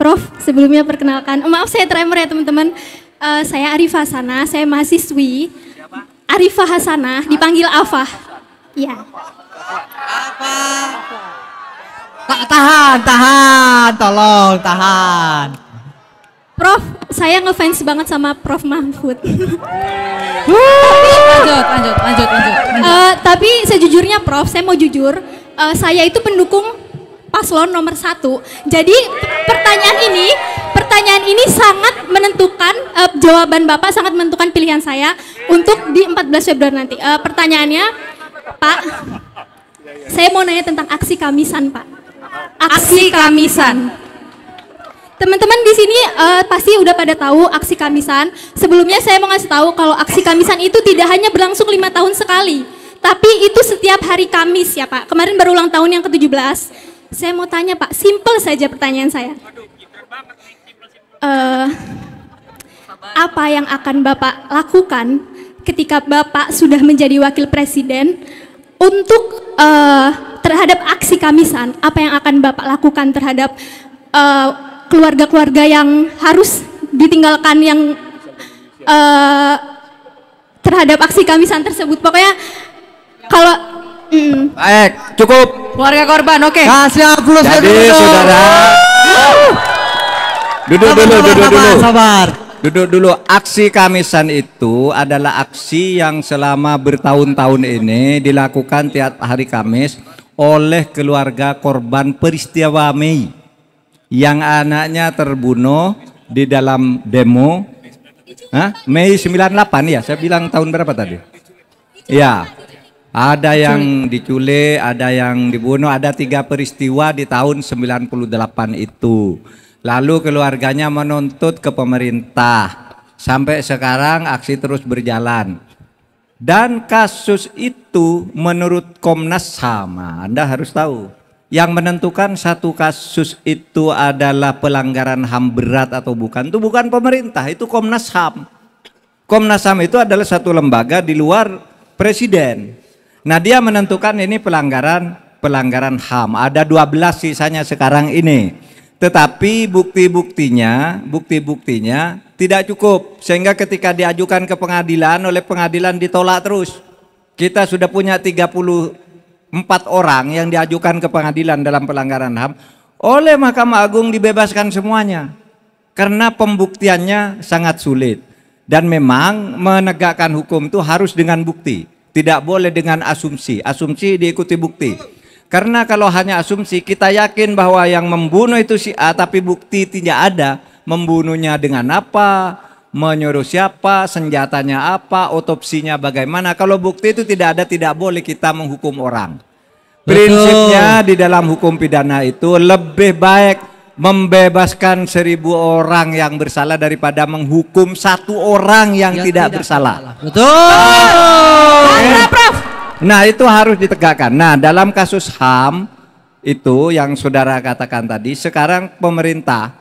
Prof, sebelumnya perkenalkan, maaf saya tremor ya teman-teman. Saya Arifah Hasanah, saya mahasiswi. Arifah Hasanah, dipanggil Afah. Ya. Tahan, tolong tahan. Prof, saya ngefans banget sama Prof Mahfud. Lanjut. Tapi sejujurnya Prof, saya mau jujur, saya itu pendukung paslon nomor 1. Jadi pertanyaan ini sangat menentukan, jawaban Bapak sangat menentukan pilihan saya untuk di 14 Februari nanti. Pertanyaannya, Pak, saya mau nanya tentang aksi Kamisan, Pak. Aksi Kamisan. Teman-teman di sini pasti udah pada tahu aksi Kamisan. Sebelumnya saya mau ngasih tahu kalau aksi Kamisan itu tidak hanya berlangsung 5 tahun sekali, tapi itu setiap hari Kamis ya Pak. Kemarin baru ulang tahun yang ke-17. Saya mau tanya Pak, simple saja pertanyaan saya. Apa yang akan Bapak lakukan ketika Bapak sudah menjadi wakil presiden untuk terhadap aksi Kamisan? Apa yang akan Bapak lakukan terhadap keluarga-keluarga yang harus ditinggalkan yang terhadap aksi Kamisan tersebut? Pokoknya kalau Baik, cukup. Keluarga korban, oke. Kasih aplaus. Jadi saudara, duduk dulu. Sabar. Duduk dulu. Aksi Kamisan itu adalah aksi yang selama bertahun-tahun ini dilakukan tiap hari Kamis oleh keluarga korban peristiwa Mei yang anaknya terbunuh di dalam demo. Mei 98 ya, saya bilang tahun berapa tadi? Ya. Ada yang diculik, ada yang dibunuh, ada 3 peristiwa di tahun 98 itu. Lalu keluarganya menuntut ke pemerintah. Sampai sekarang aksi terus berjalan. Dan kasus itu menurut Komnas HAM, Anda harus tahu. Yang menentukan satu kasus itu adalah pelanggaran HAM berat atau bukan, itu bukan pemerintah, itu Komnas HAM. Komnas HAM itu adalah satu lembaga di luar presiden. Nah dia menentukan ini pelanggaran HAM. Ada 12 sisanya sekarang ini. Tetapi bukti-buktinya tidak cukup. Sehingga ketika diajukan ke pengadilan, oleh pengadilan ditolak terus. Kita sudah punya 34 orang yang diajukan ke pengadilan dalam pelanggaran HAM. Oleh Mahkamah Agung dibebaskan semuanya. Karena pembuktiannya sangat sulit. Dan memang menegakkan hukum itu harus dengan bukti. Tidak boleh dengan asumsi. Asumsi diikuti bukti. Karena kalau hanya asumsi, kita yakin bahwa yang membunuh itu si A, tapi bukti tidak ada. Membunuhnya dengan apa, menyuruh siapa, senjatanya apa, otopsinya bagaimana. Kalau bukti itu tidak ada, tidak boleh kita menghukum orang. Prinsipnya di dalam hukum pidana itu lebih baik membebaskan 1000 orang yang bersalah daripada menghukum 1 orang yang tidak bersalah. Betul. Nah itu harus ditegakkan. Nah dalam kasus HAM itu yang saudara katakan tadi, sekarang pemerintah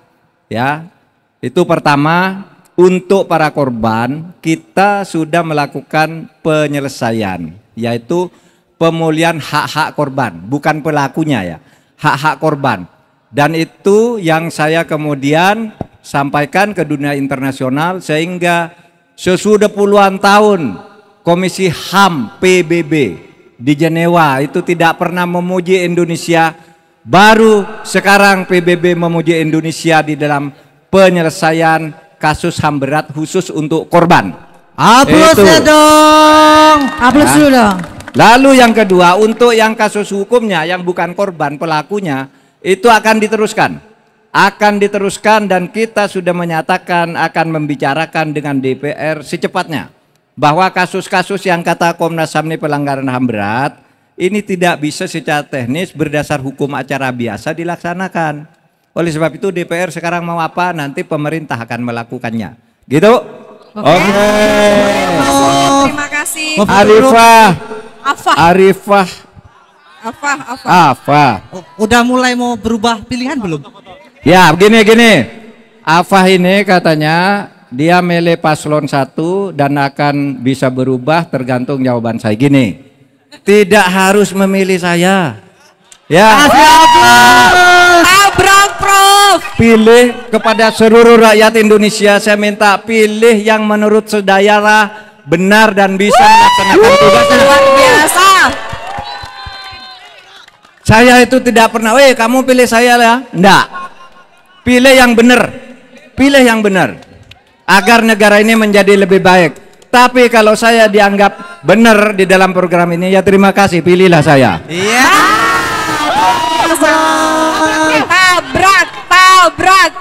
ya itu pertama untuk para korban kita sudah melakukan penyelesaian, yaitu pemulihan hak-hak korban, bukan pelakunya ya, hak-hak korban. Dan itu yang saya kemudian sampaikan ke dunia internasional, sehingga sesudah puluhan tahun Komisi HAM PBB di Jenewa itu tidak pernah memuji Indonesia, baru sekarang PBB memuji Indonesia di dalam penyelesaian kasus HAM berat khusus untuk korban. Aplausnya dong. Aplaus dulu dong. Lalu yang kedua, untuk yang kasus hukumnya yang bukan korban, pelakunya itu akan diteruskan dan kita sudah menyatakan akan membicarakan dengan DPR secepatnya bahwa kasus-kasus yang kata Komnas HAM ini pelanggaran HAM berat ini tidak bisa secara teknis berdasar hukum acara biasa dilaksanakan. Oleh sebab itu DPR sekarang mau apa, nanti pemerintah akan melakukannya, gitu. Oke. Terima kasih. Afah. Udah mulai mau berubah pilihan belum? Ya begini. Afah ini katanya dia milih paslon 1 dan akan bisa berubah tergantung jawaban saya. Gini, tidak harus memilih saya. Ya. Abra. Tolong Prof. Pilih kepada seluruh rakyat Indonesia, saya minta pilih yang menurut saudara benar dan bisa melaksanakan tugasnya. Luar biasa. Saya itu tidak pernah, kamu pilih saya ya. Enggak. Pilih yang benar. Pilih yang benar. Agar negara ini menjadi lebih baik. Tapi kalau saya dianggap benar di dalam program ini, ya terima kasih, pilihlah saya. Iya. Tabrak, tabrak.